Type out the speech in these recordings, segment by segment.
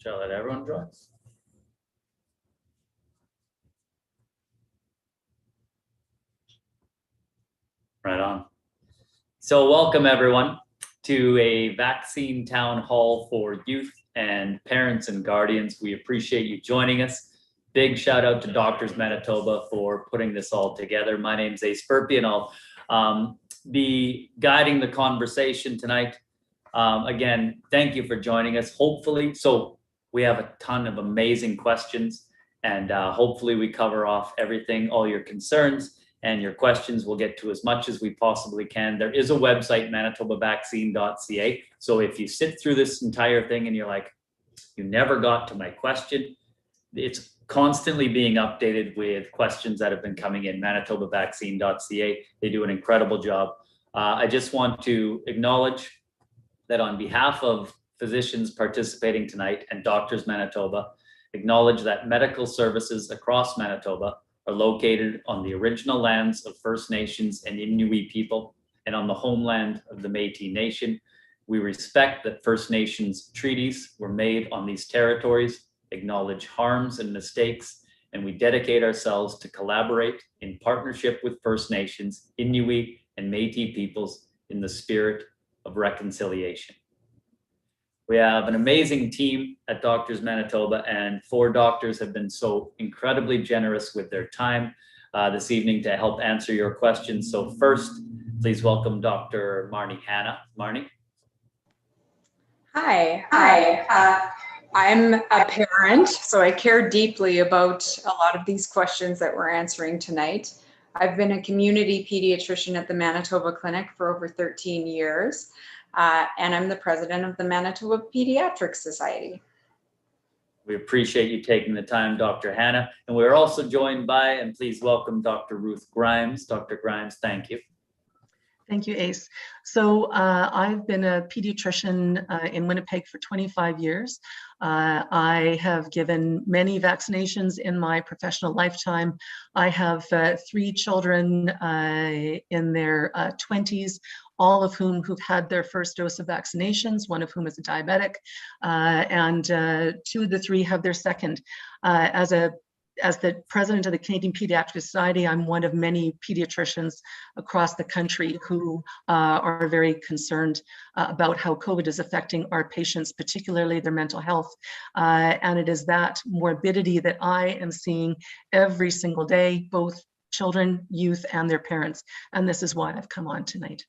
Shall I let everyone join? Right on. So welcome everyone to a vaccine town hall for youth and parents and guardians. We appreciate you joining us. Big shout out to Doctors Manitoba for putting this all together. My name is Ace Burpee and I'll be guiding the conversation tonight. Again, thank you for joining us. Hopefully, so we have a ton of amazing questions and hopefully we cover off everything, all your concerns and your questions. We'll get to as much as we possibly can. There is a website, manitobavaccine.ca. So if you sit through this entire thing and you're like, you never got to my question, it's constantly being updated with questions that have been coming in, manitobavaccine.ca. They do an incredible job. I just want to acknowledge that on behalf of physicians participating tonight and Doctors Manitoba, acknowledge that medical services across Manitoba are located on the original lands of First Nations and Inuit people and on the homeland of the Métis Nation. We respect that First Nations treaties were made on these territories, acknowledge harms and mistakes, and we dedicate ourselves to collaborate in partnership with First Nations, Inuit, and Métis peoples in the spirit of reconciliation. We have an amazing team at Doctors Manitoba, and 4 doctors have been so incredibly generous with their time this evening to help answer your questions. So first, please welcome Dr. Marni Hanna. Marni. Hi. I'm a parent, so I care deeply about a lot of these questions that we're answering tonight. I've been a community pediatrician at the Manitoba Clinic for over 13 years. And I'm the president of the Manitoba Pediatric Society. We appreciate you taking the time, Dr. Hanna. And we're also joined by, and please welcome Dr. Ruth Grimes. Dr. Grimes, thank you. Thank you, Ace. So I've been a pediatrician in Winnipeg for 25 years. I have given many vaccinations in my professional lifetime. I have 3 children in their 20s, all of whom who've had their first dose of vaccinations, one of whom is a diabetic, and 2 of the 3 have their second. As the president of the Canadian Pediatric Society, I'm one of many pediatricians across the country who are very concerned about how COVID is affecting our patients, particularly their mental health. And it is that morbidity that I am seeing every single day, both children, youth, and their parents. And this is why I've come on tonight.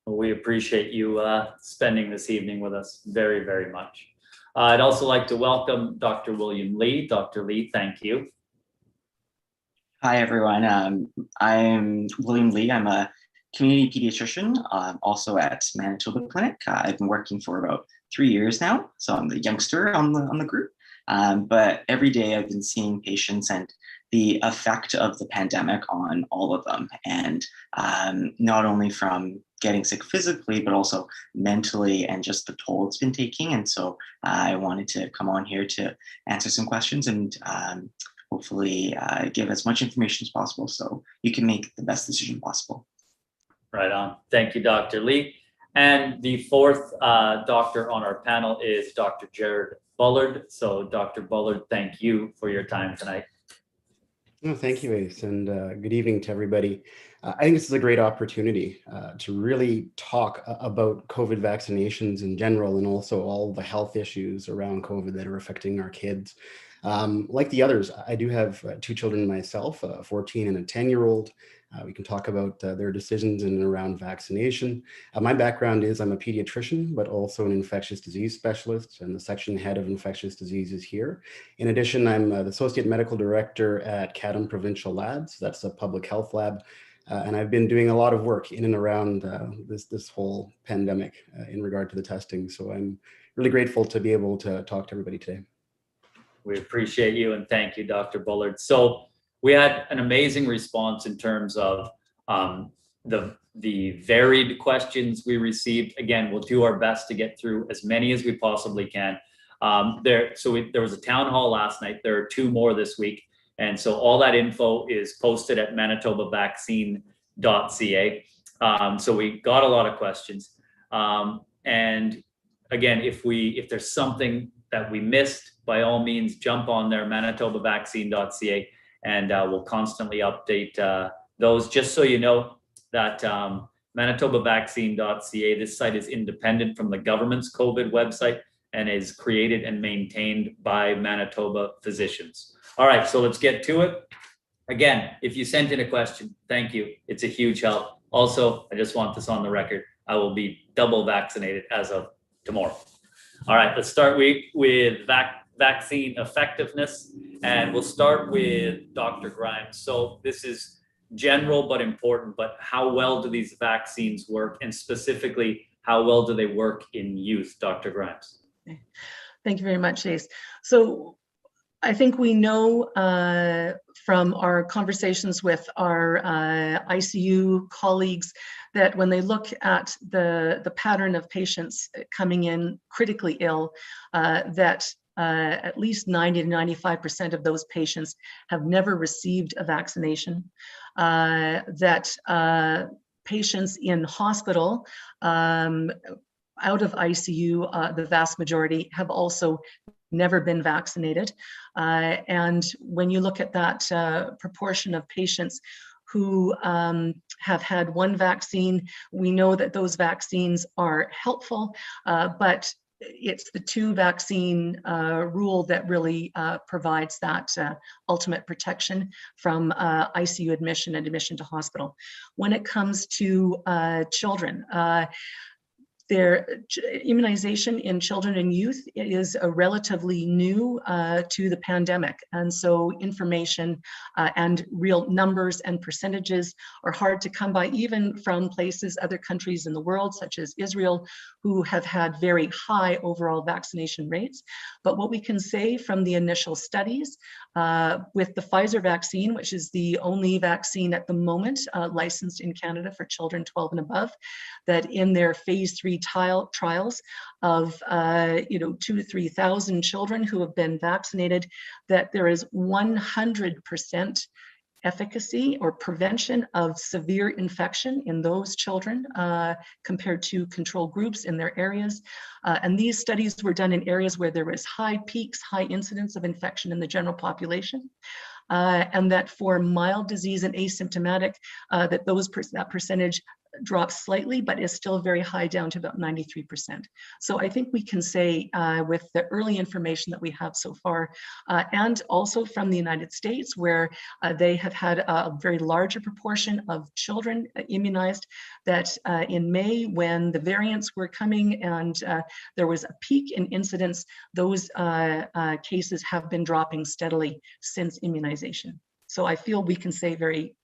Well, we appreciate you spending this evening with us very, very much. I'd also like to welcome Dr. William Lee. Dr. Lee, thank you. Hi, everyone. I'm William Lee. I'm a community pediatrician, also at Manitoba Clinic. I've been working for about 3 years now, so I'm the youngster on the group. But every day I've been seeing patients and the effect of the pandemic on all of them, and not only from getting sick physically, but also mentally and just the toll it's been taking. And so I wanted to come on here to answer some questions and hopefully give as much information as possible so you can make the best decision possible. Right on. Thank you, Dr. Lee. And the 4th doctor on our panel is Dr. Jared Bullard. So Dr. Bullard, thank you for your time tonight. No, thank you, Ace, and good evening to everybody. I think this is a great opportunity to really talk about COVID vaccinations in general and also all the health issues around COVID that are affecting our kids. Like the others, I do have 2 children myself, a 14 and a 10-year-old. We can talk about their decisions in and around vaccination. My background is I'm a pediatrician, but also an infectious disease specialist and the section head of infectious diseases here. In addition, I'm the associate medical director at Chatham Provincial Labs. That's a public health lab. And I've been doing a lot of work in and around this whole pandemic in regard to the testing. So I'm really grateful to be able to talk to everybody today. We appreciate you and thank you, Dr. Bullard. So we had an amazing response in terms of the varied questions we received. Again, we'll do our best to get through as many as we possibly can. There was a town hall last night. There are 2 more this week. And so all that info is posted at manitobavaccine.ca. So we got a lot of questions. And again, if there's something that we missed, by all means, jump on there, manitobavaccine.ca, and we'll constantly update those. Just so you know that manitobavaccine.ca, this site is independent from the government's COVID website and is created and maintained by Manitoba physicians. All right, so let's get to it. Again, if you sent in a question, thank you. It's a huge help. Also, I just want this on the record. I will be double vaccinated as of tomorrow. All right, let's start with vaccine effectiveness, and we'll start with Dr. Grimes. So this is general but important, but how well do these vaccines work, and specifically, how well do they work in youth, Dr. Grimes? Thank you very much, Ace. So I think we know from our conversations with our ICU colleagues that when they look at the pattern of patients coming in critically ill, that at least 90 to 95% of those patients have never received a vaccination, that patients in hospital, out of ICU, the vast majority have also never been vaccinated. And when you look at that proportion of patients who have had one vaccine, we know that those vaccines are helpful, but it's the two vaccine rule that really provides that ultimate protection from ICU admission and admission to hospital. When it comes to children, their immunization in children and youth is relatively new to the pandemic. And so information and real numbers and percentages are hard to come by, even from places, other countries in the world, such as Israel, who have had very high overall vaccination rates. But what we can say from the initial studies with the Pfizer vaccine, which is the only vaccine at the moment licensed in Canada for children 12 and above, that in their phase 3 trials of 2,000 to 3,000 children who have been vaccinated, that there is 100% efficacy or prevention of severe infection in those children compared to control groups in their areas. And these studies were done in areas where there was high peaks, high incidence of infection in the general population. And that for mild disease and asymptomatic, that percentage drops slightly, but is still very high, down to about 93%. So I think we can say with the early information that we have so far, and also from the United States, where they have had a very larger proportion of children immunized, that in May, when the variants were coming and there was a peak in incidence, those cases have been dropping steadily since immunization. So I feel we can say very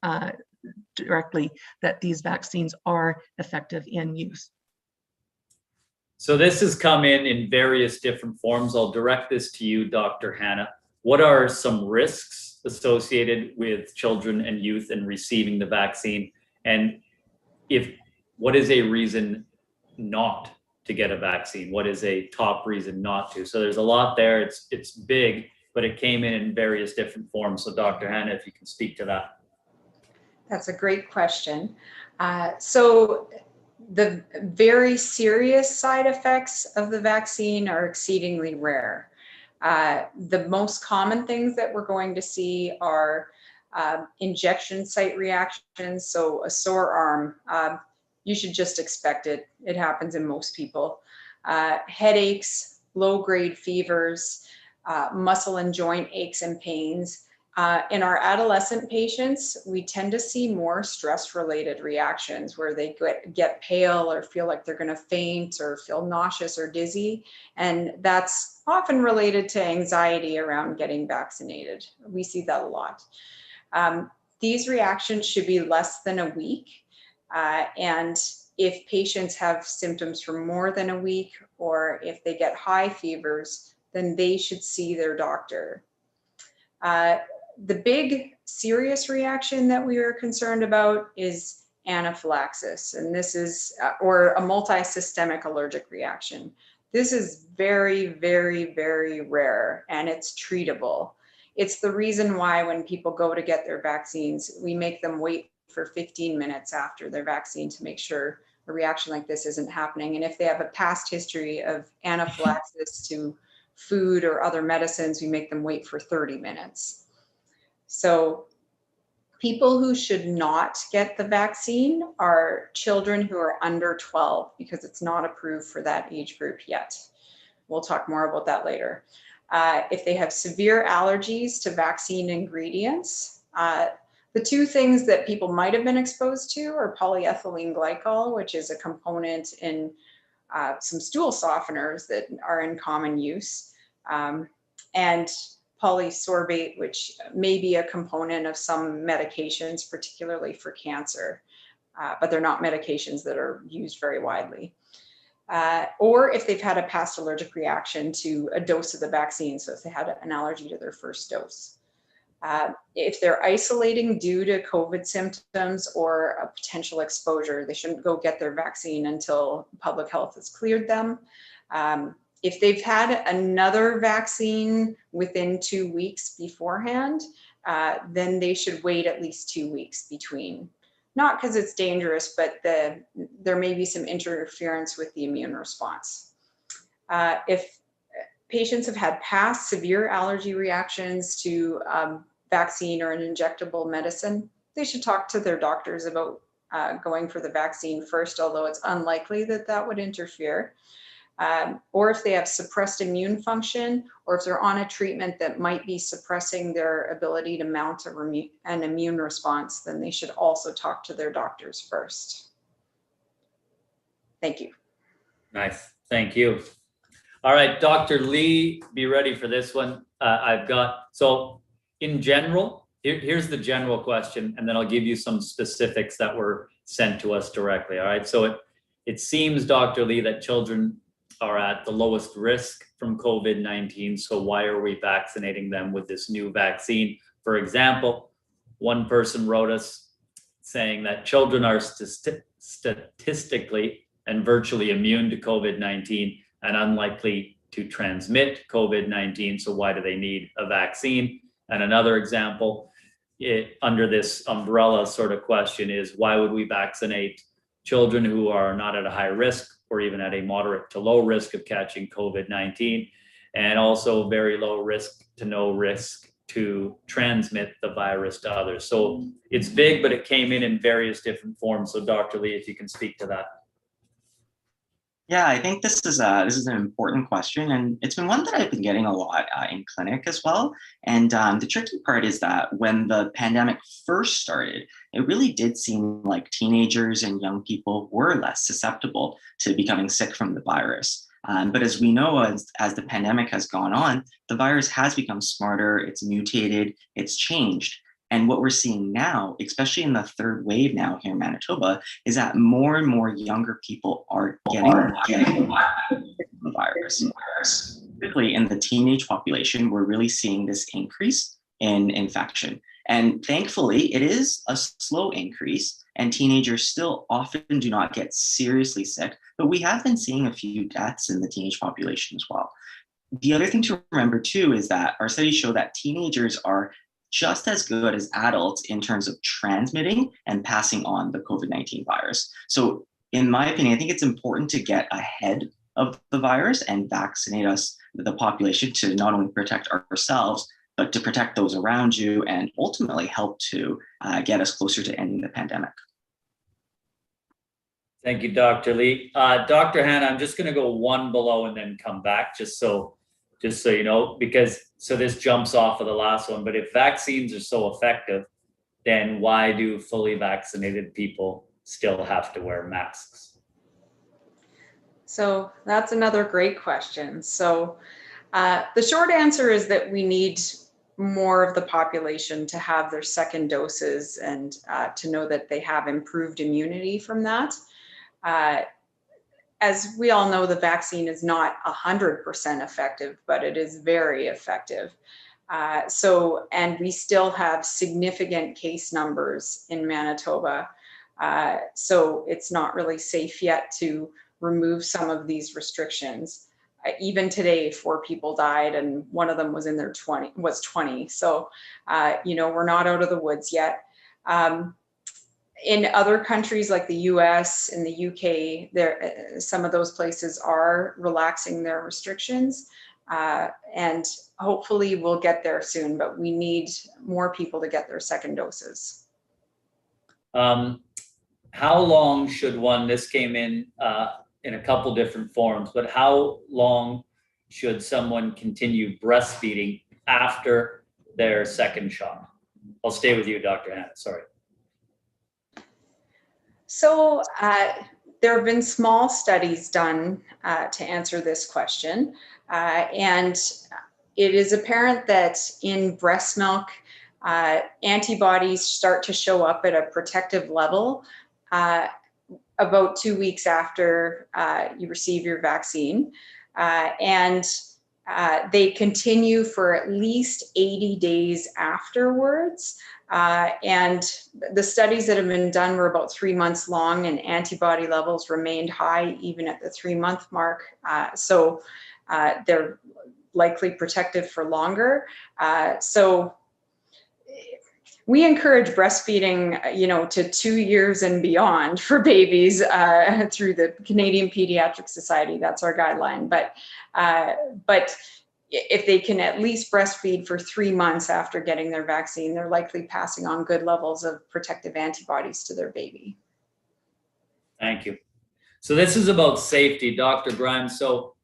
directly that these vaccines are effective in use. So this has come in various different forms. I'll direct this to you, Dr. Hanna. What are some risks associated with children and youth in receiving the vaccine? And what is a reason not to get a vaccine? What is a top reason not to? So there's a lot there. It's big, but it came in various different forms. So Dr. Hanna, if you can speak to that. That's a great question. So the very serious side effects of the vaccine are exceedingly rare. The most common things that we're going to see are injection site reactions. So a sore arm, you should just expect it. It happens in most people. Headaches, low-grade fevers, muscle and joint aches and pains. In our adolescent patients, we tend to see more stress-related reactions where they get pale or feel like they're going to faint or feel nauseous or dizzy. And that's often related to anxiety around getting vaccinated. We see that a lot. These reactions should be less than a week. And if patients have symptoms for more than a week, or if they get high fevers, then they should see their doctor. The big serious reaction that we are concerned about is anaphylaxis, and this is, or a multisystemic allergic reaction. This is very, very, very rare, and it's treatable. It's the reason why when people go to get their vaccines, we make them wait for 15 minutes after their vaccine to make sure a reaction like this isn't happening. And if they have a past history of anaphylaxis to food or other medicines, we make them wait for 30 minutes. So people who should not get the vaccine are children who are under 12 because it's not approved for that age group yet. We'll talk more about that later. If they have severe allergies to vaccine ingredients, the two things that people might have been exposed to are polyethylene glycol, which is a component in some stool softeners that are in common use, and polysorbate, which may be a component of some medications, particularly for cancer, but they're not medications that are used very widely. Or if they've had a past allergic reaction to a dose of the vaccine, so if they had an allergy to their first dose. If they're isolating due to COVID symptoms or a potential exposure, they shouldn't go get their vaccine until public health has cleared them. If they've had another vaccine within 2 weeks beforehand, then they should wait at least 2 weeks between. Not because it's dangerous, but there may be some interference with the immune response. If patients have had past severe allergy reactions to vaccine or an injectable medicine, they should talk to their doctors about going for the vaccine first, although it's unlikely that that would interfere. Or if they have suppressed immune function, or if they're on a treatment that might be suppressing their ability to mount an immune response, then they should also talk to their doctors first. Thank you. Nice, thank you. All right, Dr. Lee, be ready for this one. So in general, here's the general question, and then I'll give you some specifics that were sent to us directly, all right? So it seems, Dr. Lee, that children are at the lowest risk from COVID-19, so why are we vaccinating them with this new vaccine? For example, one person wrote us saying that children are statistically and virtually immune to COVID-19 and unlikely to transmit COVID-19, so why do they need a vaccine? And another example, under this umbrella sort of question is, why would we vaccinate children who are not at a high risk or even at a moderate to low risk of catching COVID-19, and also very low risk to no risk to transmit the virus to others? So it's big, but it came in various different forms. So Dr. Lee, if you can speak to that. Yeah, I think this is an important question, and it's been one that I've been getting a lot in clinic as well. And the tricky part is that when the pandemic first started, it really did seem like teenagers and young people were less susceptible to becoming sick from the virus. But as we know, as the pandemic has gone on, the virus has become smarter, it's mutated, it's changed. And what we're seeing now, especially in the third wave now here in Manitoba, is that more and more younger people are getting the virus. Particularly in the teenage population, we're really seeing this increase in infection. And thankfully, it is a slow increase, and teenagers still often do not get seriously sick, but we have been seeing a few deaths in the teenage population as well. The other thing to remember too is that our studies show that teenagers are just as good as adults in terms of transmitting and passing on the COVID-19 virus. So in my opinion, I think it's important to get ahead of the virus and vaccinate the population, to not only protect ourselves, but to protect those around you and ultimately help to get us closer to ending the pandemic. Thank you, Dr. Lee. Dr. Hanna, I'm just going to go one below and then come back, just so you know, because this jumps off of the last one. But if vaccines are so effective, then why do fully vaccinated people still have to wear masks? So that's another great question. So the short answer is that we need more of the population to have their second doses and to know that they have improved immunity from that. As we all know, the vaccine is not 100% effective, but it is very effective. And we still have significant case numbers in Manitoba. So it's not really safe yet to remove some of these restrictions. Even today, 4 people died and one of them was in their 20. So, we're not out of the woods yet. In other countries like the US and the UK, some of those places are relaxing their restrictions. And hopefully we'll get there soon, but we need more people to get their second doses. How long should one, this came in a couple different forms, but how long should someone continue breastfeeding after their second shot? I'll stay with you, Dr. Hanna, sorry. So there have been small studies done to answer this question. And it is apparent that in breast milk, antibodies start to show up at a protective level about 2 weeks after you receive your vaccine. And they continue for at least 80 days afterwards. And the studies that have been done were about 3 months long, and antibody levels remained high even at the 3-month mark. So they're likely protective for longer. So we encourage breastfeeding, to 2 years and beyond for babies through the Canadian Pediatric Society. That's our guideline. But if they can at least breastfeed for 3 months after getting their vaccine, they're likely passing on good levels of protective antibodies to their baby. Thank you. So this is about safety, Dr. Grimes. So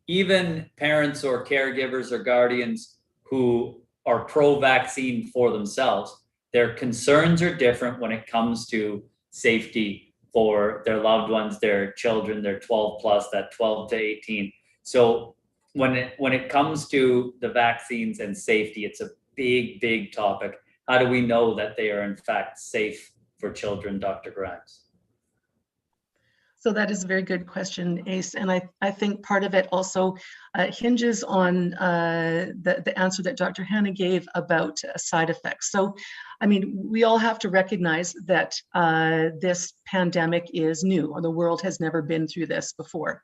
even parents or caregivers or guardians who are pro-vaccine for themselves, their concerns are different when it comes to safety for their loved ones, their children, their 12 plus, that 12 to 18. So when it comes to the vaccines and safety, it's a big, big topic. How do we know that they are in fact safe for children, Dr. Grimes? So that is a very good question, Ace. And I think part of it also hinges on the answer that Dr. Hanna gave about side effects. So, I mean, we all have to recognize that this pandemic is new, or the world has never been through this before,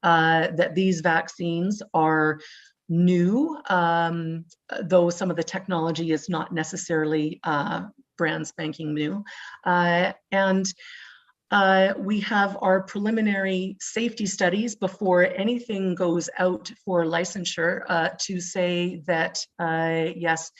that these vaccines are new, though some of the technology is not necessarily brand spanking new. We have our preliminary safety studies before anything goes out for licensure to say that, yes,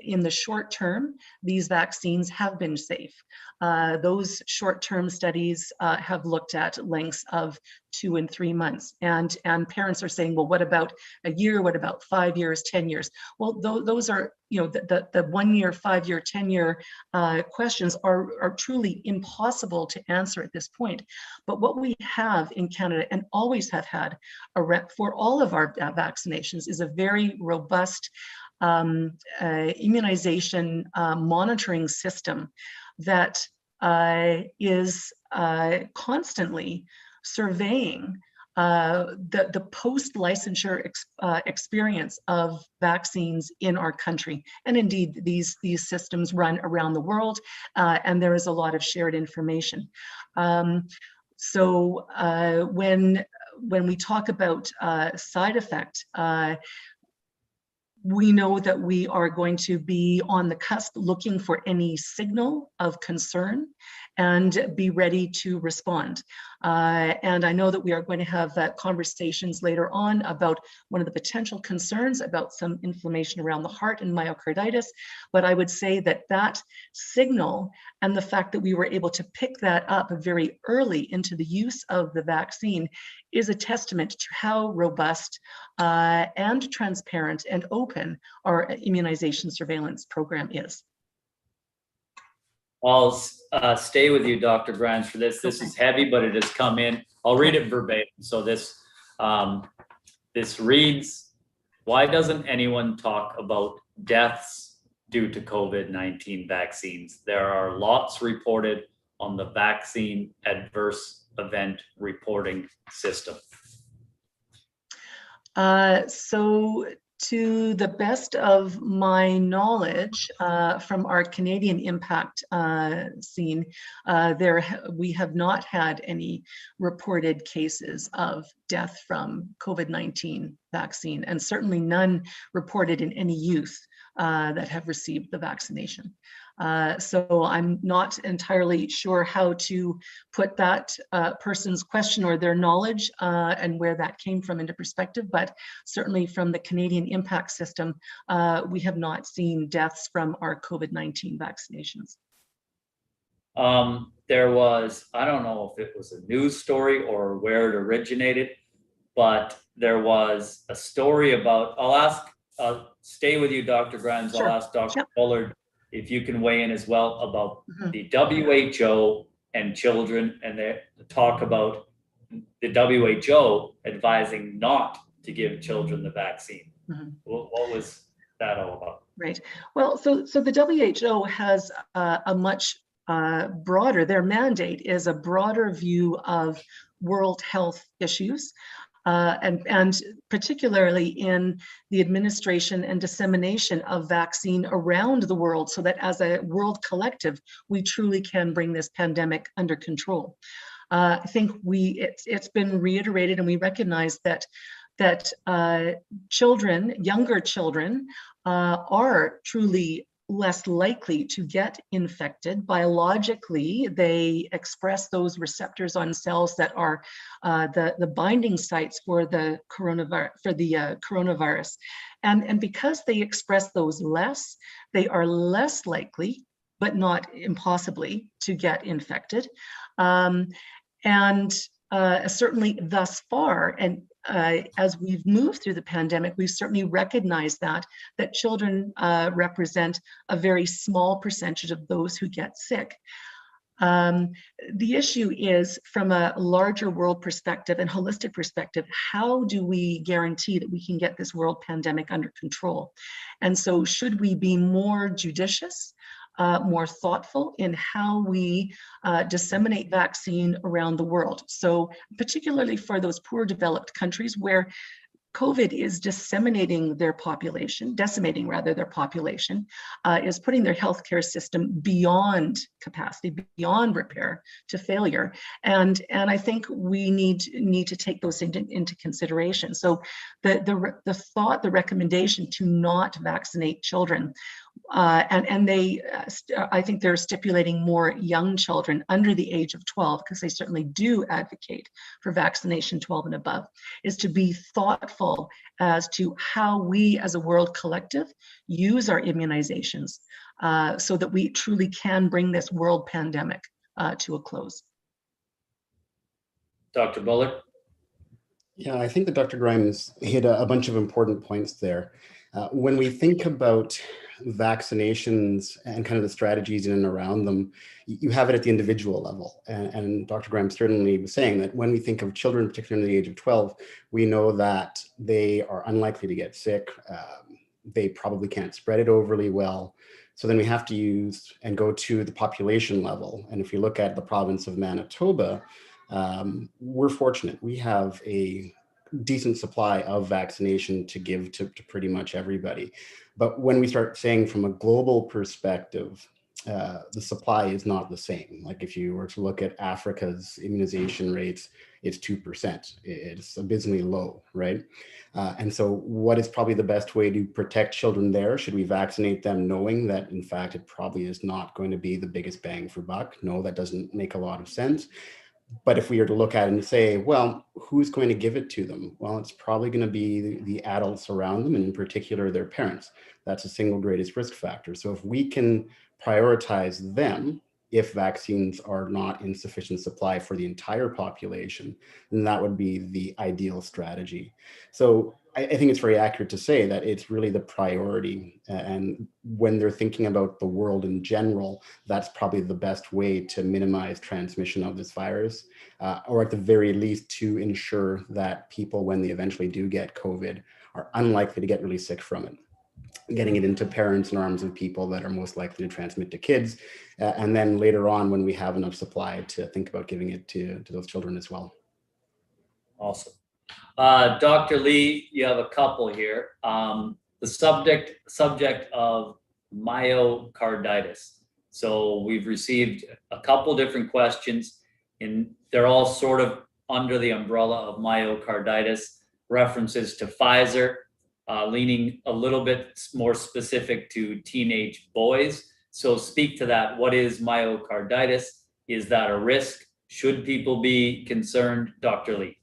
in the short term, these vaccines have been safe. Those short-term studies have looked at lengths of 2 and 3 months. And parents are saying, well, what about a year? What about 5 years, 10 years? Well, those are, the 1 year, 5 year, 10 year questions are truly impossible to answer at this point. But what we have in Canada, and always have had for all of our vaccinations, is a very robust immunization monitoring system that is constantly surveying the post-licensure experience of vaccines in our country. And indeed, these systems run around the world, and there is a lot of shared information. So when we talk about side effect, we know that we are going to be on the cusp looking for any signal of concern and be ready to respond. And I know that we are going to have conversations later on about one of the potential concerns about some inflammation around the heart and myocarditis. But I would say that that signal and the fact that we were able to pick that up very early into the use of the vaccine is a testament to how robust and transparent and open our immunization surveillance program is. I'll stay with you, Dr. Grimes, for this. This is heavy, but it has come in. I'll read it verbatim. So this reads, why doesn't anyone talk about deaths due to COVID-19 vaccines? There are lots reported on the vaccine adverse event reporting system. So to the best of my knowledge, from our Canadian impact scene, we have not had any reported cases of death from COVID-19 vaccine, and certainly none reported in any youth that have received the vaccination. So I'm not entirely sure how to put that person's question or their knowledge and where that came from into perspective, but certainly from the Canadian impact system, we have not seen deaths from our COVID-19 vaccinations. There was, I don't know if it was a news story or where it originated, but there was a story about, I'll stay with you, Dr. Grimes. Sure. I'll ask Dr. Yep. Bullard if you can weigh in as well about Mhm. the WHO and children, and they talk about the WHO advising not to give children the vaccine. Mhm. What was that all about? Right. Well, so the WHO has a much broader, their mandate is a broader view of world health issues, and particularly in the administration and dissemination of vaccine around the world, so that as a world collective, we truly can bring this pandemic under control. I think it's been reiterated, and we recognize that children, younger children, are truly less likely to get infected. Biologically, they express those receptors on cells that are the binding sites for the coronavirus. And because they express those less, they are less likely, but not impossibly, to get infected. Certainly thus far, and as we've moved through the pandemic, we've certainly recognized that children represent a very small percentage of those who get sick. The issue is, from a larger world perspective and holistic perspective, how do we guarantee that we can get this world pandemic under control? And so should we be more judicious, more thoughtful in how we disseminate vaccine around the world? So particularly for those poor developed countries where COVID is decimating their population, is putting their healthcare system beyond capacity, beyond repair to failure. And I think we need to take those into consideration. So the recommendation to not vaccinate children, I think they're stipulating more young children under the age of 12, because they certainly do advocate for vaccination 12 and above, is to be thoughtful as to how we as a world collective use our immunizations so that we truly can bring this world pandemic to a close. Dr. Bullard? Yeah, I think that Dr. Grimes hit a bunch of important points there. When we think about vaccinations and kind of the strategies in and around them, you have it at the individual level. And Dr. Grimes certainly was saying that when we think of children, particularly under the age of 12, we know that they are unlikely to get sick. They probably can't spread it overly well. So then we have to use and go to the population level. And if you look at the province of Manitoba, we're fortunate. We have a decent supply of vaccination to give to pretty much everybody. But when we start saying from a global perspective, the supply is not the same. Like if you were to look at Africa's immunization rates, it's 2%. It's abysmally low, right? And so what is probably the best way to protect children there? Should we vaccinate them knowing that, in fact, it probably is not going to be the biggest bang for buck? No, that doesn't make a lot of sense. But if we were to look at it and say, well, who's going to give it to them? Well, it's probably going to be the adults around them, and in particular, their parents. That's the single greatest risk factor. So if we can prioritize them, if vaccines are not in sufficient supply for the entire population, then that would be the ideal strategy. So I think it's very accurate to say that it's really the priority. And when they're thinking about the world in general, that's probably the best way to minimize transmission of this virus, or at the very least to ensure that people, when they eventually do get COVID, are unlikely to get really sick from it. Getting it into parents and arms of people that are most likely to transmit to kids. And then later on, when we have enough supply, to think about giving it to those children as well. Awesome. Dr. Lee, you have a couple here. The subject of myocarditis. So we've received a couple different questions, and they're all sort of under the umbrella of myocarditis, references to Pfizer, leaning a little bit more specific to teenage boys. So speak to that. What is myocarditis? Is that a risk? Should people be concerned? Dr. Lee.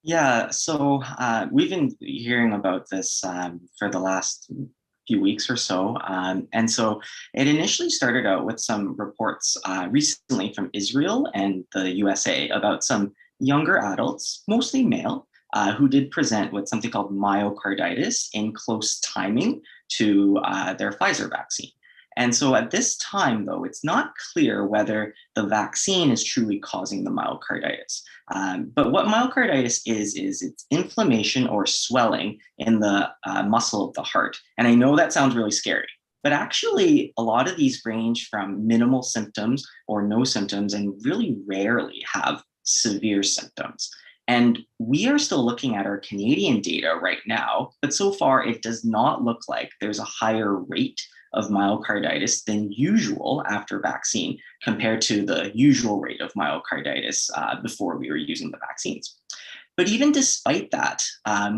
Yeah, so we've been hearing about this for the last few weeks or so. And so it initially started out with some reports recently from Israel and the USA about some younger adults, mostly male, who did present with something called myocarditis in close timing to their Pfizer vaccine. And so at this time, though, it's not clear whether the vaccine is truly causing the myocarditis. But what myocarditis is it's inflammation or swelling in the muscle of the heart. And I know that sounds really scary, but actually a lot of these range from minimal symptoms or no symptoms and really rarely have severe symptoms. And we are still looking at our Canadian data right now, but so far it does not look like there's a higher rate of myocarditis than usual after vaccine compared to the usual rate of myocarditis before we were using the vaccines. But even despite that,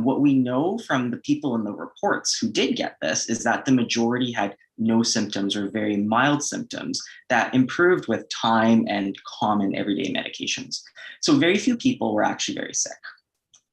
what we know from the people in the reports who did get this is that the majority had no symptoms or very mild symptoms that improved with time and common everyday medications. So very few people were actually very sick.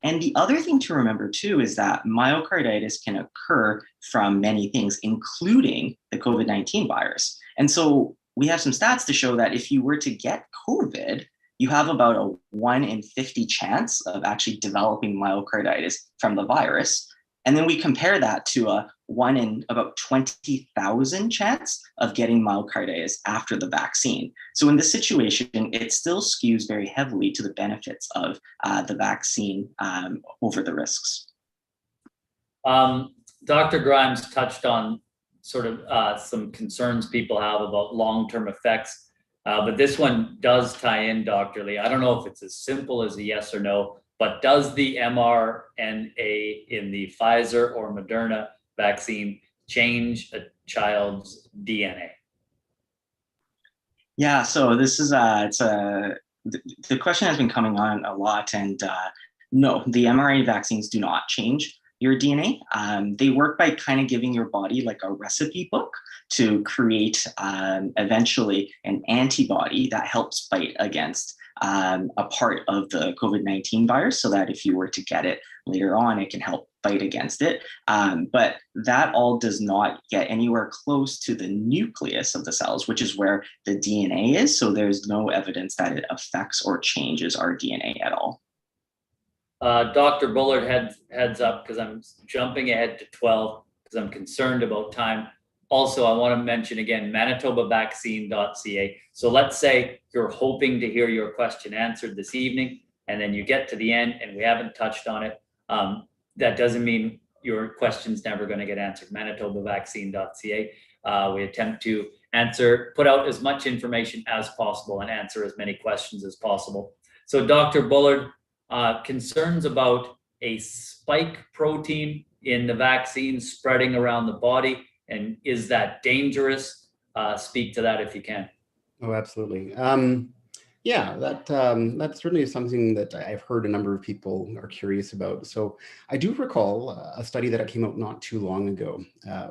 And the other thing to remember too is that myocarditis can occur from many things, including the COVID-19 virus. And so we have some stats to show that if you were to get COVID, you have about a 1 in 50 chance of actually developing myocarditis from the virus. And then we compare that to a 1 in about 20,000 chance of getting myocarditis after the vaccine. So in this situation, it still skews very heavily to the benefits of the vaccine over the risks. Dr. Grimes touched on sort of some concerns people have about long-term effects, but this one does tie in, Dr. Lee. I don't know if it's as simple as a yes or no, but does the mRNA in the Pfizer or Moderna vaccine change a child's DNA? Yeah, so this is the question has been coming on a lot, and no, the mRNA vaccines do not change your DNA. They work by kind of giving your body like a recipe book to create eventually an antibody that helps fight against a part of the COVID-19 virus, so that if you were to get it later on, it can help fight against it. But that all does not get anywhere close to the nucleus of the cells, which is where the DNA is. So there's no evidence that it affects or changes our DNA at all. Dr. Bullard, heads up, because I'm jumping ahead to 12 because I'm concerned about time. Also, I want to mention again, manitobavaccine.ca. So let's say you're hoping to hear your question answered this evening, and then you get to the end and we haven't touched on it. That doesn't mean your question's never going to get answered. manitobavaccine.ca. We attempt to put out as much information as possible and answer as many questions as possible. So Dr. Bullard, concerns about a spike protein in the vaccine spreading around the body, and is that dangerous? Speak to that if you can. Oh, absolutely. Yeah, that certainly is something that I've heard a number of people are curious about. So I do recall a study that came out not too long ago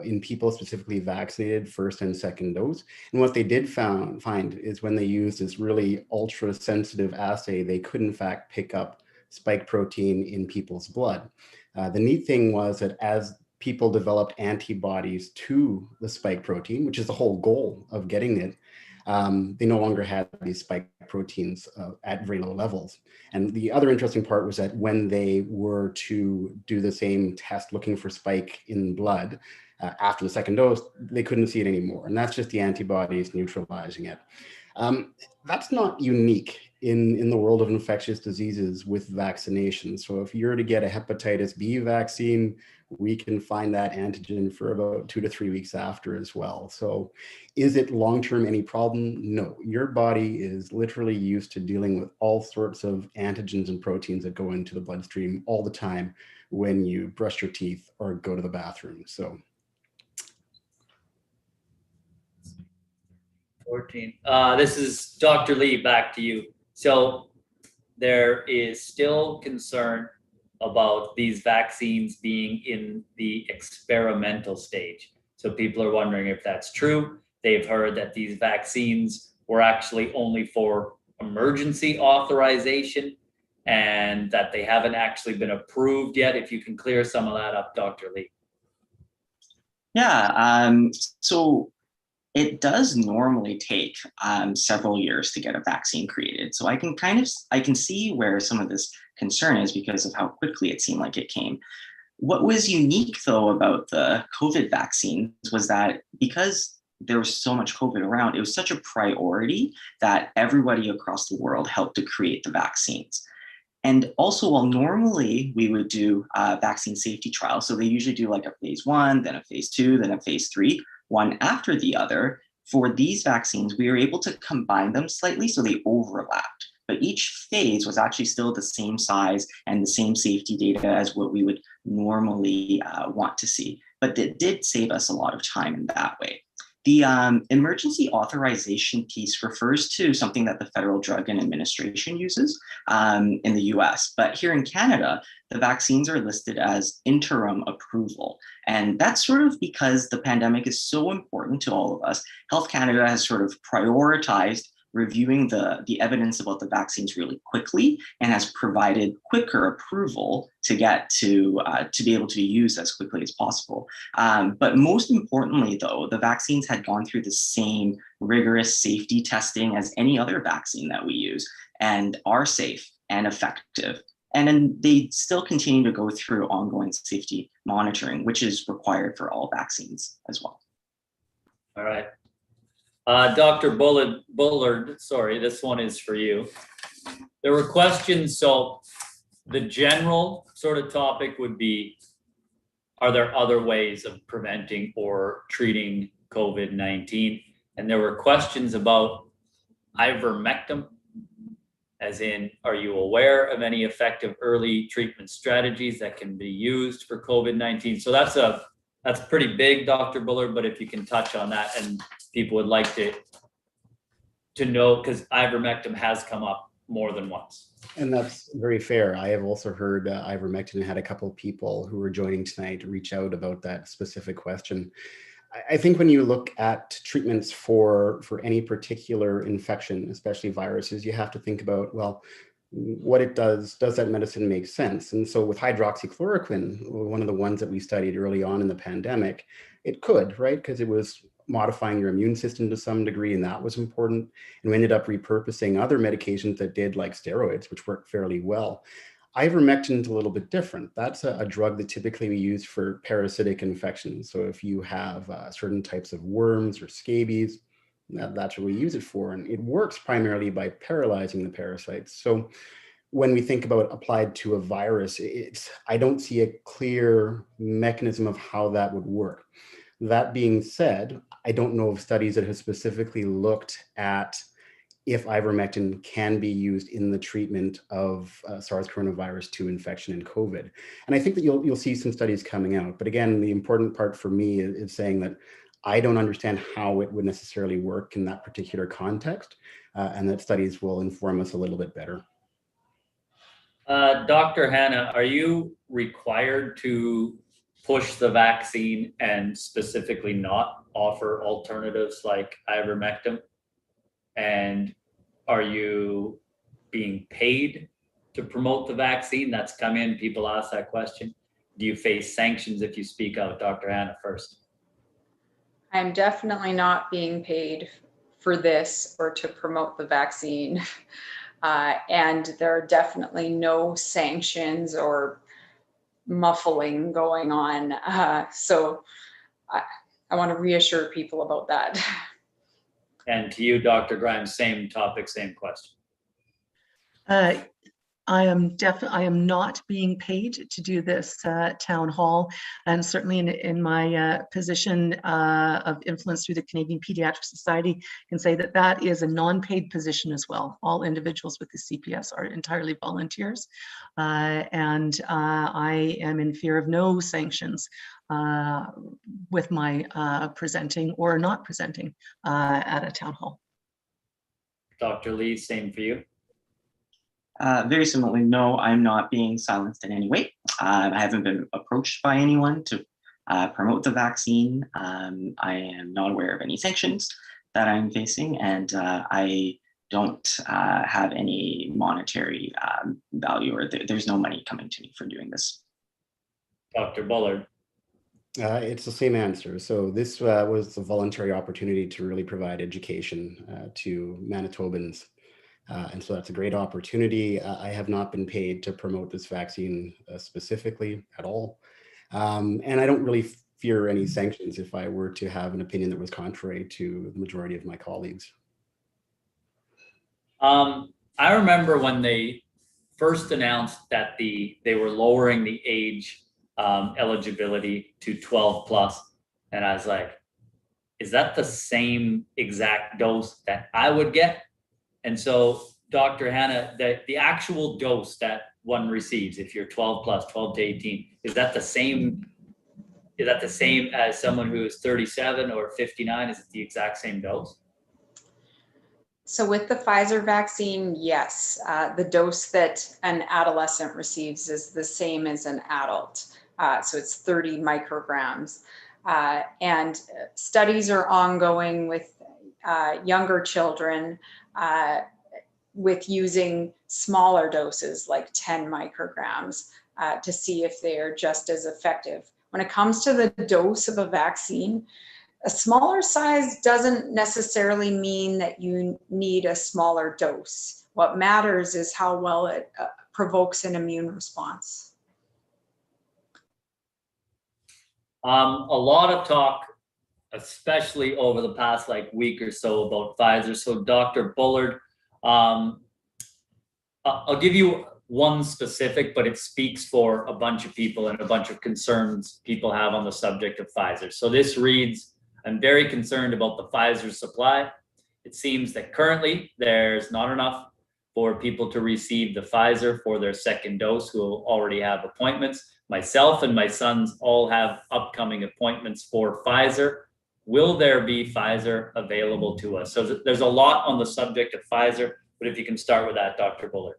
in people specifically vaccinated first and second dose. And what they did find is when they used this really ultra sensitive assay, they could in fact pick up spike protein in people's blood. The neat thing was that as people developed antibodies to the spike protein, which is the whole goal of getting it, they no longer had these spike proteins at very low levels. And the other interesting part was that when they were to do the same test looking for spike in blood after the second dose, they couldn't see it anymore. And that's just the antibodies neutralizing it. That's not unique in the world of infectious diseases with vaccination. So if you're to get a hepatitis B vaccine, we can find that antigen for about 2 to 3 weeks after as well. So is it long-term any problem? No, your body is literally used to dealing with all sorts of antigens and proteins that go into the bloodstream all the time when you brush your teeth or go to the bathroom. So 14. This is Dr. Lee, back to you. So there is still concern about these vaccines being in the experimental stage. So So people are wondering if that's true. They've heard that these vaccines were actually only for emergency authorization and that they haven't actually been approved yet. If you can clear some of that up, Dr. Lee. Yeah, so it does normally take several years to get a vaccine created. So I can see where some of this concern is because of how quickly it seemed like it came. What was unique though about the COVID vaccines was that because there was so much COVID around, it was such a priority that everybody across the world helped to create the vaccines. And also, while normally we would do vaccine safety trials, so they usually do like a phase 1, then a phase 2, then a phase 3, one after the other. For these vaccines, we were able to combine them slightly so they overlapped. But each phase was actually still the same size and the same safety data as what we would normally want to see. But it did save us a lot of time in that way. The emergency authorization piece refers to something that the Federal Drug and Administration uses in the US. But here in Canada, the vaccines are listed as interim approval. And that's sort of because the pandemic is so important to all of us. Health Canada has sort of prioritized reviewing the evidence about the vaccines really quickly and has provided quicker approval to get to be able to be used as quickly as possible. But most importantly, though, the vaccines had gone through the same rigorous safety testing as any other vaccine that we use and are safe and effective. And then they still continue to go through ongoing safety monitoring, which is required for all vaccines as well. All right. Dr. Bullard, sorry, this one is for you. There were questions, so the general sort of topic would be, are there other ways of preventing or treating COVID-19? And there were questions about ivermectin, as in, are you aware of any effective early treatment strategies that can be used for COVID-19? So that's pretty big, Dr. Bullard, but if you can touch on that, and people would like to know, because ivermectin has come up more than once. And that's very fair. I have also heard ivermectin, had a couple of people who were joining tonight reach out about that specific question. I think when you look at treatments for any particular infection, especially viruses, you have to think about, well, what it does that medicine make sense? And so with hydroxychloroquine, one of the ones that we studied early on in the pandemic, it could, right? Because it was modifying your immune system to some degree, and that was important. And we ended up repurposing other medications that did, like steroids, which worked fairly well. Ivermectin is a little bit different. That's a drug that typically we use for parasitic infections. So if you have certain types of worms or scabies, that's what we use it for. And it works primarily by paralyzing the parasites. So when we think about applied to a virus, I don't see a clear mechanism of how that would work. That being said, I don't know of studies that have specifically looked at if ivermectin can be used in the treatment of SARS coronavirus 2 infection and COVID. And I think that you'll see some studies coming out. But again, the important part for me is saying that I don't understand how it would necessarily work in that particular context, and that studies will inform us a little bit better. Dr. Hanna, are you required to push the vaccine and specifically not offer alternatives like ivermectin? And are you being paid to promote the vaccine? That's come in, people ask that question. Do you face sanctions if you speak out? Dr. Hanna first. I'm definitely not being paid for this or to promote the vaccine. And there are definitely no sanctions or muffling going on. So I want to reassure people about that. And to you, Dr. Grimes, same topic, same question. I am not being paid to do this town hall, and certainly in my position of influence through the Canadian Pediatric Society, can say that that is a non-paid position as well. All individuals with the CPS are entirely volunteers, and I am in fear of no sanctions with my presenting or not presenting at a town hall. Dr. Lee, same for you. Very similarly, no, I'm not being silenced in any way. I haven't been approached by anyone to promote the vaccine. I am not aware of any sanctions that I'm facing, and I don't have any monetary value, or there's no money coming to me for doing this. Dr. Bullard. It's the same answer. So this was a voluntary opportunity to really provide education to Manitobans. And so that's a great opportunity. I have not been paid to promote this vaccine specifically at all. And I don't really fear any sanctions if I were to have an opinion that was contrary to the majority of my colleagues. I remember when they first announced that they were lowering the age eligibility to 12 plus. And I was like, is that the same exact dose that I would get? And so Dr. Hanna, the actual dose that one receives, if you're 12 plus, 12 to 18, is that the same as someone who is 37 or 59? Is it the exact same dose? So with the Pfizer vaccine, yes, the dose that an adolescent receives is the same as an adult. So it's 30 micrograms. And studies are ongoing with younger children with using smaller doses like 10 micrograms to see if they are just as effective. When it comes to the dose of a vaccine, a smaller size doesn't necessarily mean that you need a smaller dose. What matters is how well it provokes an immune response. A lot of talk, especially over the past week or so, about Pfizer. So Dr. Bullard, I'll give you one specific, but it speaks for a bunch of people and a bunch of concerns people have on the subject of Pfizer. So this reads, I'm very concerned about the Pfizer supply. It seems that currently there's not enough for people to receive the Pfizer for their second dose who already have appointments. Myself and my sons all have upcoming appointments for Pfizer. Will there be Pfizer available to us? So there's a lot on the subject of Pfizer, but if you can start with that, Dr. Bullard.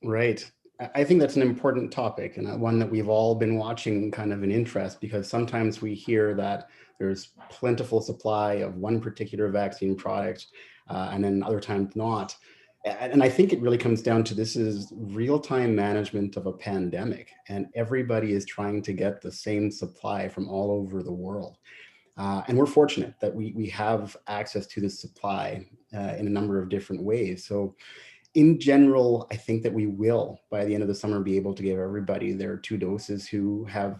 Right. I think that's an important topic, and one that we've all been watching kind of in interest, because sometimes we hear that there's plentiful supply of one particular vaccine product, and then other times not. And I think it really comes down to, this is real-time management of a pandemic, and everybody is trying to get the same supply from all over the world. And we're fortunate that we have access to this supply in a number of different ways. So in general, I think that we will, by the end of the summer, be able to give everybody their 2 doses who have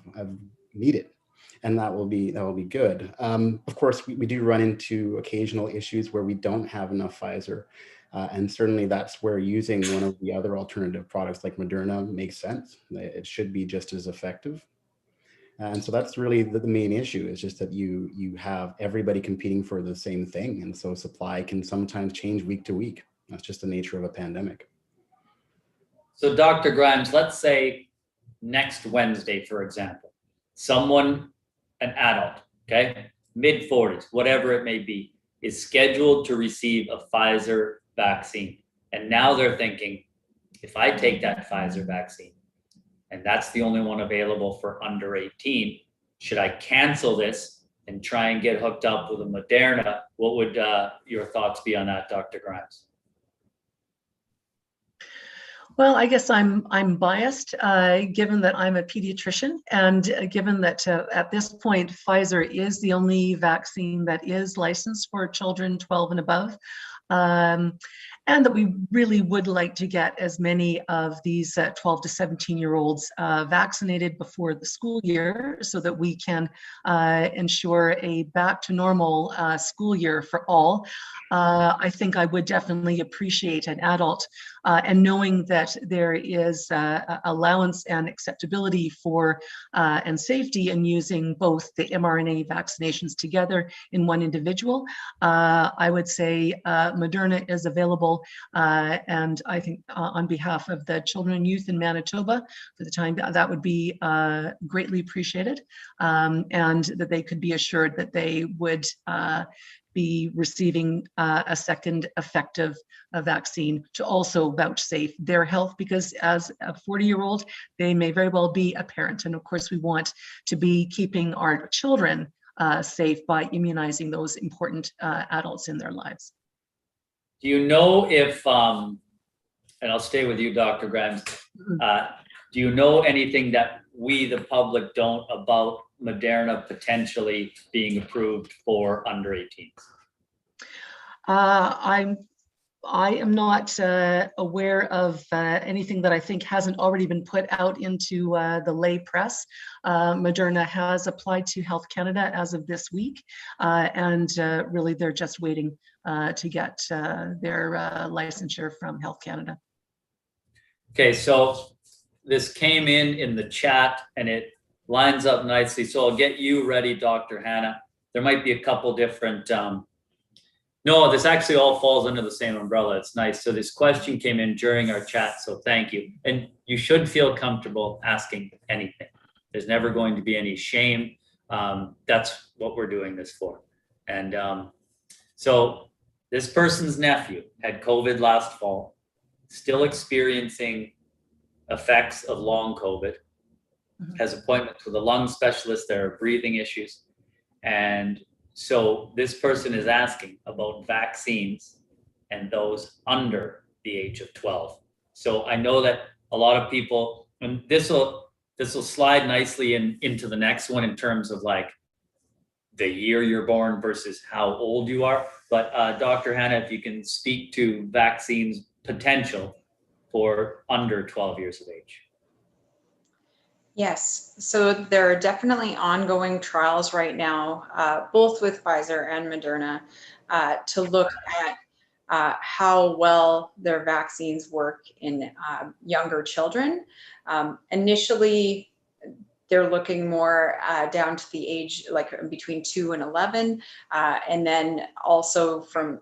need it. And that will be good. Of course, we do run into occasional issues where we don't have enough Pfizer. And certainly that's where using one of the other alternative products like Moderna makes sense. It should be just as effective. And so that's really the main issue, is just that you have everybody competing for the same thing. And so supply can sometimes change week to week. That's just the nature of a pandemic. So Dr. Grimes, let's say next Wednesday, for example, someone, an adult, okay, mid-40s, whatever it may be, is scheduled to receive a Pfizer vaccine. And now they're thinking, if I take that Pfizer vaccine, and that's the only one available for under 18, should I cancel this and try and get hooked up with a Moderna? What would your thoughts be on that, Dr. Grimes? Well, I guess I'm biased, given that I'm a pediatrician, and given that at this point, Pfizer is the only vaccine that is licensed for children 12 and above. And that we really would like to get as many of these 12 to 17-year-olds vaccinated before the school year, so that we can ensure a back to normal school year for all. I think I would definitely appreciate an adult, and knowing that there is allowance and acceptability for and safety in using both the mRNA vaccinations together in one individual. I would say Moderna is available, and I think on behalf of the children and youth in Manitoba, for the time, that would be greatly appreciated, and that they could be assured that they would be receiving a second effective vaccine to also vouchsafe their health, because as a 40-year-old, they may very well be a parent. And of course, we want to be keeping our children safe by immunizing those important adults in their lives. Do you know if, and I'll stay with you, Dr. Grimes, do you know anything that we, the public, don't about Moderna potentially being approved for under 18s? I am not aware of anything that I think hasn't already been put out into the lay press. Moderna has applied to Health Canada as of this week, and really they're just waiting to get their licensure from Health Canada. Okay, so this came in the chat and it lines up nicely. So I'll get you ready, Dr. Hanna. There might be a couple different, no, this actually all falls under the same umbrella. It's nice. So this question came in during our chat, so thank you. And you should feel comfortable asking anything. There's never going to be any shame. That's what we're doing this for. And so this person's nephew had COVID last fall, still experiencing effects of long COVID, has appointments with a lung specialist, there are breathing issues. And so this person is asking about vaccines and those under the age of 12. So I know that a lot of people, and this will slide nicely into the next one in terms of like the year you're born versus how old you are. But Dr. Hanna, if you can speak to vaccines potential for under 12 years of age. Yes, so there are definitely ongoing trials right now, both with Pfizer and Moderna, to look at how well their vaccines work in younger children. Initially, they're looking more down to the age, like between 2 and 11, and then also from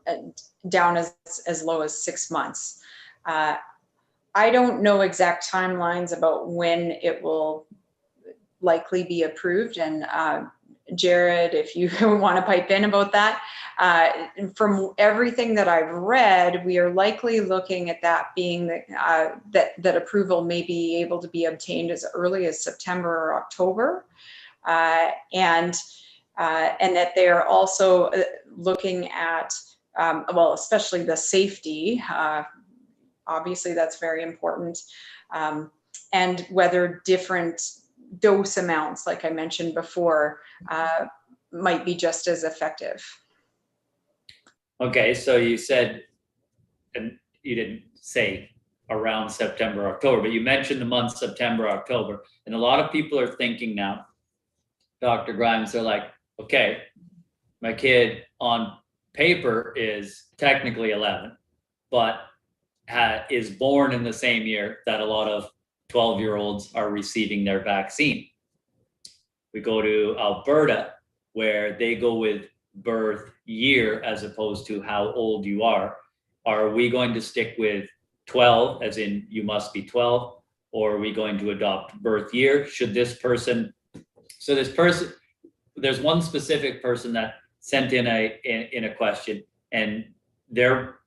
down as low as 6 months. I don't know exact timelines about when it will likely be approved. And Jared, if you want to pipe in about that, from everything that I've read, we are likely looking at that being that approval may be able to be obtained as early as September or October, and that they are also looking at, well, especially the safety. Obviously, that's very important. And whether different dose amounts, like I mentioned before, might be just as effective. Okay, so you said, and you didn't say around September, October, but you mentioned the month September, October. And a lot of people are thinking now, Dr. Grimes, they're like, okay, my kid on paper is technically 11, but is born in the same year that a lot of 12-year-olds are receiving their vaccine. We go to Alberta, where they go with birth year as opposed to how old you are. Are we going to stick with 12, as in you must be 12, or are we going to adopt birth year? Should this person, so this person, there's one specific person that sent in a question, and they're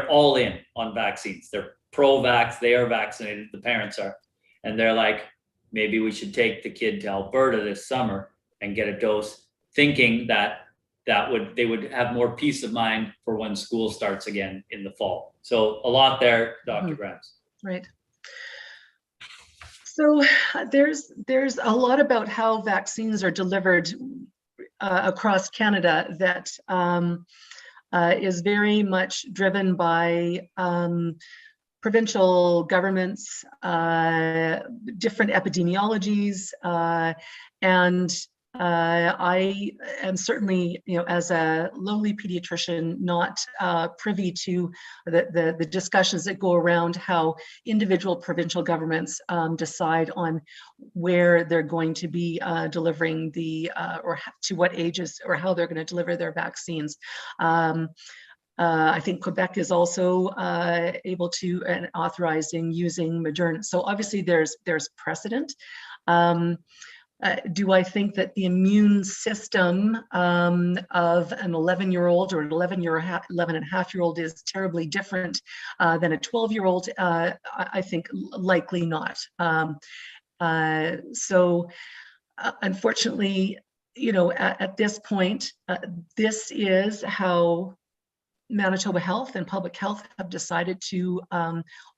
all in on vaccines. They're pro-vax, they are vaccinated, the parents are. And they're like, maybe we should take the kid to Alberta this summer and get a dose, thinking that they would have more peace of mind for when school starts again in the fall. So a lot there, Dr. Grimes. Right. So there's a lot about how vaccines are delivered across Canada that is very much driven by provincial governments, different epidemiologies, and I am certainly, as a lowly pediatrician, not privy to the discussions that go around how individual provincial governments decide on where they're going to be delivering or to what ages, or how they're going to deliver their vaccines. I think Quebec is also able to and authorizing using Moderna. So obviously there's precedent. Do I think that the immune system of an 11-year-old or an 11 and a half-year-old is terribly different than a 12-year-old? I think likely not. Unfortunately, at this point, this is how Manitoba Health and Public Health have decided to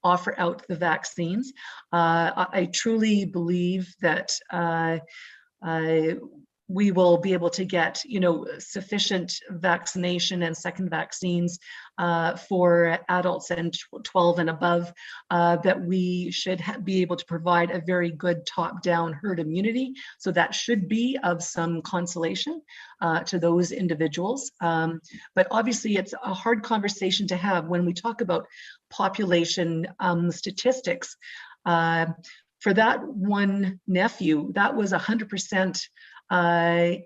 offer out the vaccines. I truly believe that we will be able to get, sufficient vaccination and second vaccines for adults and 12 and above, that we should be able to provide a very good top-down herd immunity. So that should be of some consolation to those individuals. But obviously it's a hard conversation to have when we talk about population statistics. For that one nephew, that was 100%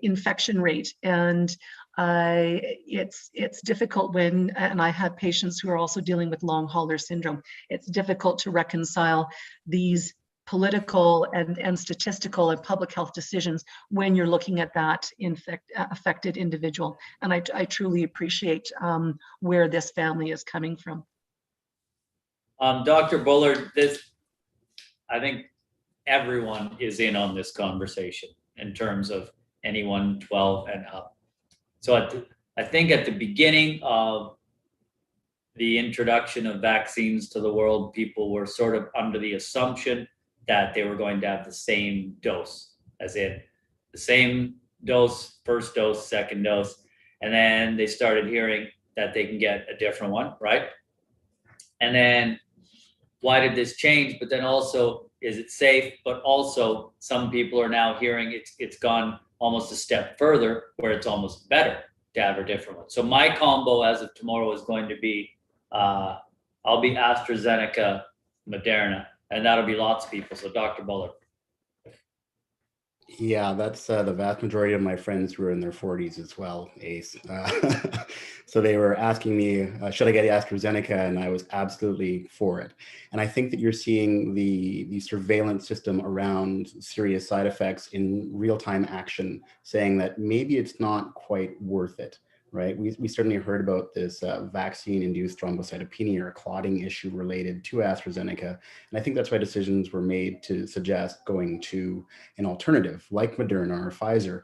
infection rate, and it's difficult when, and I have patients who are also dealing with long hauler syndrome. It's difficult to reconcile these political and statistical and public health decisions when you're looking at that affected individual. And I truly appreciate where this family is coming from. Dr. Bullard, I think everyone is in on this conversation in terms of anyone 12 and up. So I think at the beginning of the introduction of vaccines to the world, people were sort of under the assumption that they were going to have the same dose, as in the same dose, first dose, second dose. And then they started hearing that they can get a different one, right? And then why did this change? But then also, is it safe? But also some people are now hearing it's gone almost a step further where it's almost better to have a different one. So my combo as of tomorrow is going to be, I'll be AstraZeneca, Moderna, and that'll be lots of people. So Dr. Bullard. Yeah, that's the vast majority of my friends who are in their 40s as well, Ace. So they were asking me, should I get AstraZeneca? And I was absolutely for it. And I think that you're seeing the surveillance system around serious side effects in real-time action, saying that maybe it's not quite worth it. Right, we certainly heard about this vaccine-induced thrombocytopenia or clotting issue related to AstraZeneca, and I think that's why decisions were made to suggest going to an alternative like Moderna or Pfizer.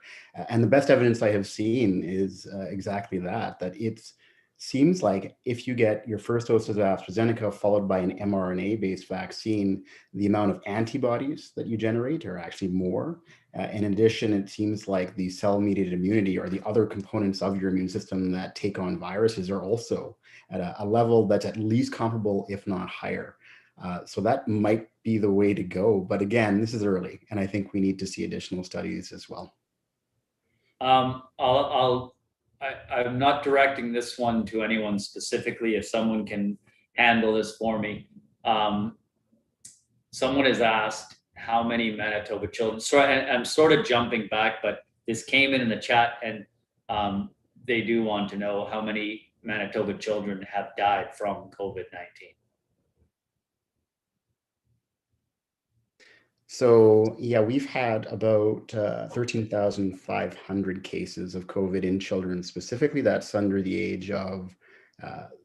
And the best evidence I have seen is exactly that it seems like if you get your first dose of AstraZeneca followed by an mRNA-based vaccine, the amount of antibodies that you generate are actually more. In addition, it seems like the cell-mediated immunity or the other components of your immune system that take on viruses are also at a level that's at least comparable, if not higher. So that might be the way to go. But again, this is early, and I think we need to see additional studies as well. I'm not directing this one to anyone specifically. If someone can handle this for me. Someone has asked how many Manitoba children, so I'm sort of jumping back, but this came in the chat, and they do want to know how many Manitoba children have died from COVID-19. So yeah, we've had about 13,500 cases of COVID in children, specifically that's under the age of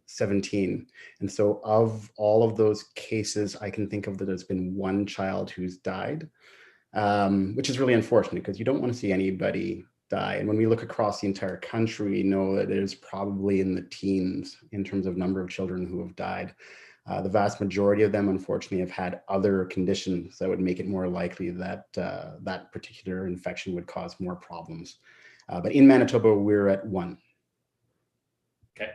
17. And so of all of those cases, I can think of that there's been one child who's died, which is really unfortunate because you don't want to see anybody die. And when we look across the entire country, we know that it is probably in the teens in terms of number of children who have died. The vast majority of them, unfortunately, have had other conditions that would make it more likely that that particular infection would cause more problems. But in Manitoba, we're at 1. Okay.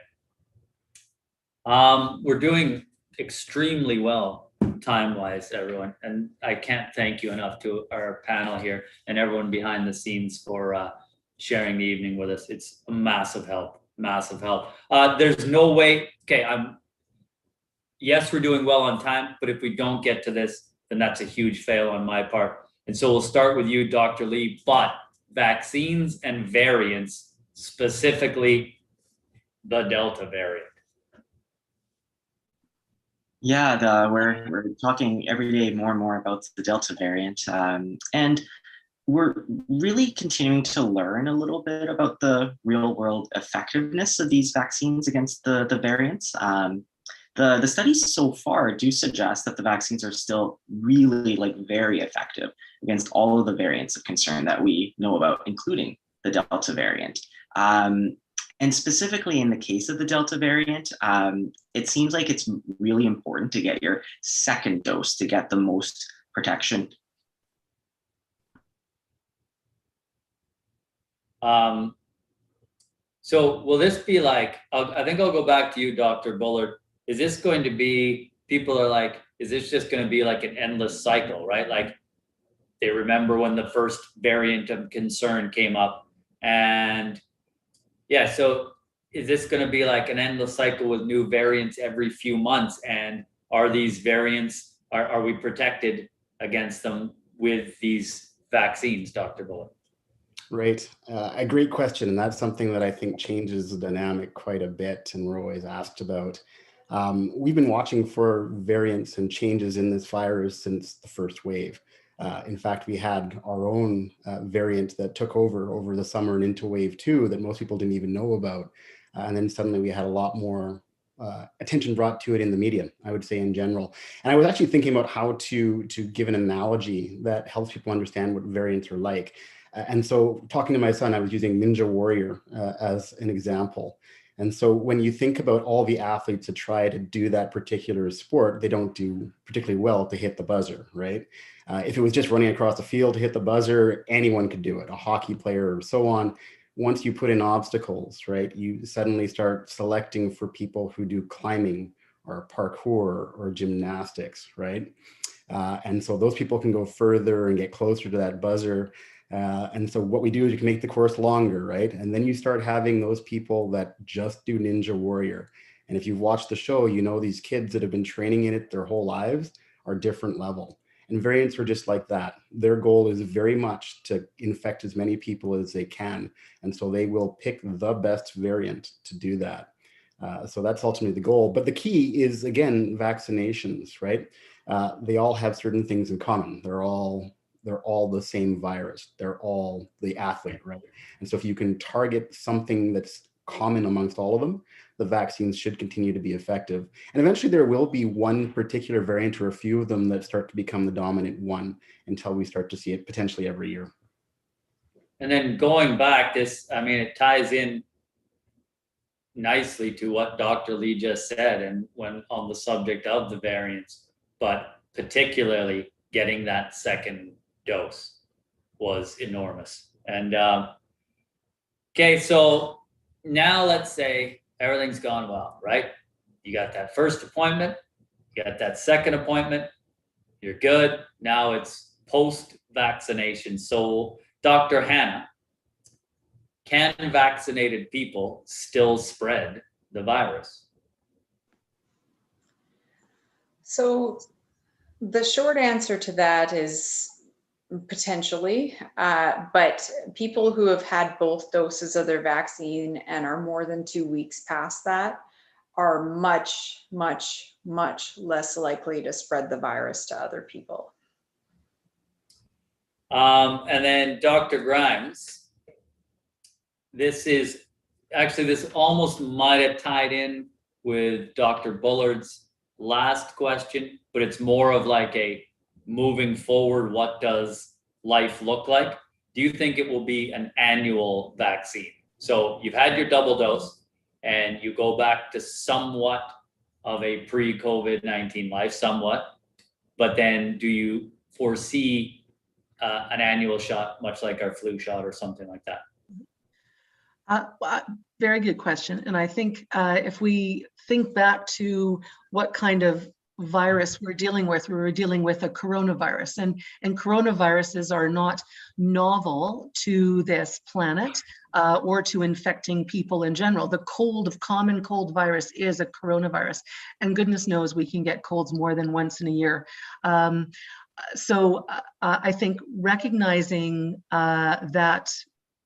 We're doing extremely well time-wise, everyone. And I can't thank you enough to our panel here and everyone behind the scenes for sharing the evening with us. It's a massive help, massive help. There's no way, okay, yes, we're doing well on time, but if we don't get to this, then that's a huge fail on my part. And so we'll start with you, Dr. Lee, but vaccines and variants, specifically the Delta variant. Yeah, we're talking every day more and more about the Delta variant. And we're really continuing to learn a little bit about the real world effectiveness of these vaccines against the variants. The studies so far do suggest that the vaccines are still really very effective against all of the variants of concern that we know about, including the Delta variant. And specifically in the case of the Delta variant, it seems like it's really important to get your second dose to get the most protection. So will this be like, I think I'll go back to you, Dr. Bullard. Is this going to be, people are like, is this just going to be like an endless cycle, right? Like they remember when the first variant of concern came up, and yeah, so is this going to be like an endless cycle with new variants every few months? And are these variants, are we protected against them with these vaccines, Dr. Bullard? Right. A great question. And that's something that I think changes the dynamic quite a bit, and we're always asked about. We've been watching for variants and changes in this virus since the first wave. In fact, we had our own variant that took over the summer and into wave 2 that most people didn't even know about. And then suddenly we had a lot more attention brought to it in the media, I would say, in general. And I was actually thinking about how to give an analogy that helps people understand what variants are like. And so talking to my son, I was using Ninja Warrior as an example. And so when you think about all the athletes that try to do that particular sport, they don't do particularly well to hit the buzzer, right? If it was just running across the field to hit the buzzer, anyone could do it, a hockey player or so on. Once you put in obstacles, right, you suddenly start selecting for people who do climbing or parkour or gymnastics, right? And so those people can go further and get closer to that buzzer. And so what we do is you can make the course longer, right? And then you start having those people that just do Ninja Warrior. And if you've watched the show, you know these kids that have been training in it their whole lives are different level. And variants are just like that. Their goal is very much to infect as many people as they can. And so they will pick the best variant to do that. So that's ultimately the goal. But the key is, again, vaccinations, right? They all have certain things in common. They're all the same virus. They're all the athlete, right? And so if you can target something that's common amongst all of them, the vaccines should continue to be effective. And eventually there will be one particular variant or a few of them that start to become the dominant one until we start to see it potentially every year. And then going back, this, I mean, it ties in nicely to what Dr. Lee just said, and when on the subject of the variants, but particularly getting that second dose was enormous. And okay, so now let's say everything's gone well, right? You got that first appointment, you got that second appointment, you're good. Now it's post-vaccination. So Dr. Hanna, can vaccinated people still spread the virus? So the short answer to that is potentially, but people who have had both doses of their vaccine and are more than 2 weeks past that are much, much, much less likely to spread the virus to other people. And then Dr. Grimes, this almost might have tied in with Dr. Bullard's last question, but it's more of like a moving forward, what does life look like? Do you think it will be an annual vaccine? So you've had your double dose and you go back to somewhat of a pre-COVID-19 life, somewhat, but then do you foresee an annual shot, much like our flu shot or something like that? Very good question. And I think if we think back to what kind of virus we're dealing with a coronavirus, and coronaviruses are not novel to this planet or to infecting people in general. The common cold virus is a coronavirus, and goodness knows we can get colds more than once in a year. So I think recognizing that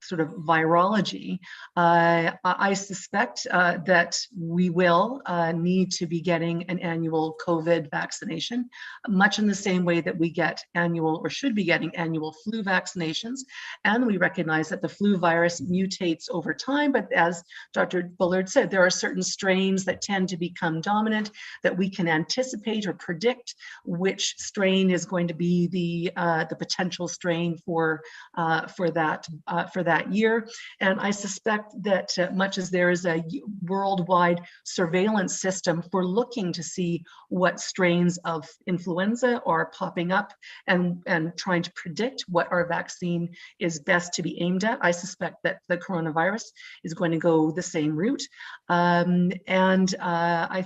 sort of virology, I suspect that we will need to be getting an annual COVID vaccination, much in the same way that we get annual or should be getting annual flu vaccinations. And we recognize that the flu virus mutates over time, but as Dr. Bullard said, there are certain strains that tend to become dominant that we can anticipate or predict which strain is going to be the potential strain for that year. And I suspect that much as there is a worldwide surveillance system for looking to see what strains of influenza are popping up and trying to predict what our vaccine is best to be aimed at, I suspect that the coronavirus is going to go the same route. I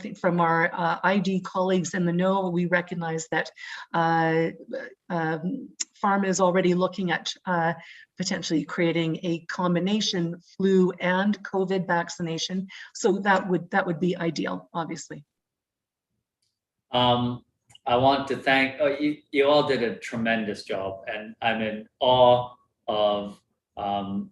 think from our ID colleagues in the know, we recognize that pharma is already looking at potentially creating a combination flu and COVID vaccination. So that would be ideal, obviously. I want to thank, you all did a tremendous job, and I'm in awe of, I'm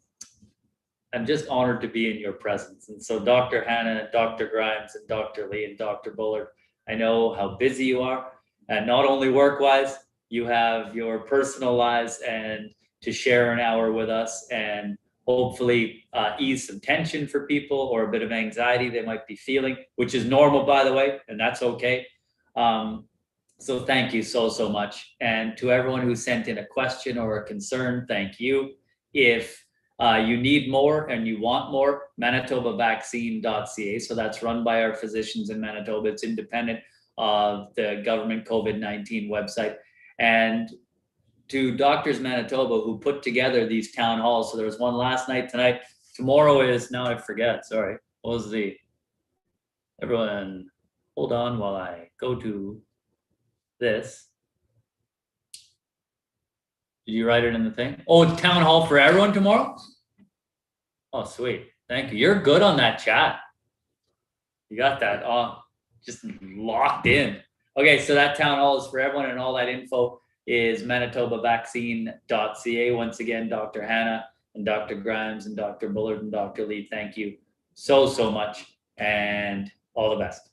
just honored to be in your presence. And so Dr. Hanna, Dr. Grimes, and Dr. Lee, and Dr. Bullard, I know how busy you are, and not only work-wise, you have your personal lives, and to share an hour with us and hopefully ease some tension for people or a bit of anxiety they might be feeling, which is normal, by the way, and that's okay. So thank you so much. And to everyone who sent in a question or a concern, thank you. If you need more and you want more, manitobavaccine.ca. So that's run by our physicians in Manitoba. It's independent of the government COVID-19 website. And to Doctors Manitoba who put together these town halls. So there was one last night, tonight. Tomorrow is, now I forget, sorry. What was the, everyone, hold on while I go to this. Did you write it in the thing? Oh, it's town hall for everyone tomorrow? Oh, sweet. Thank you. You're good on that chat. You got that just locked in. Okay, so that town hall is for everyone, and all that info is manitobavaccine.ca. Once again, Dr. Hanna and Dr. Grimes and Dr. Bullard and Dr. Lee, thank you so much, and all the best.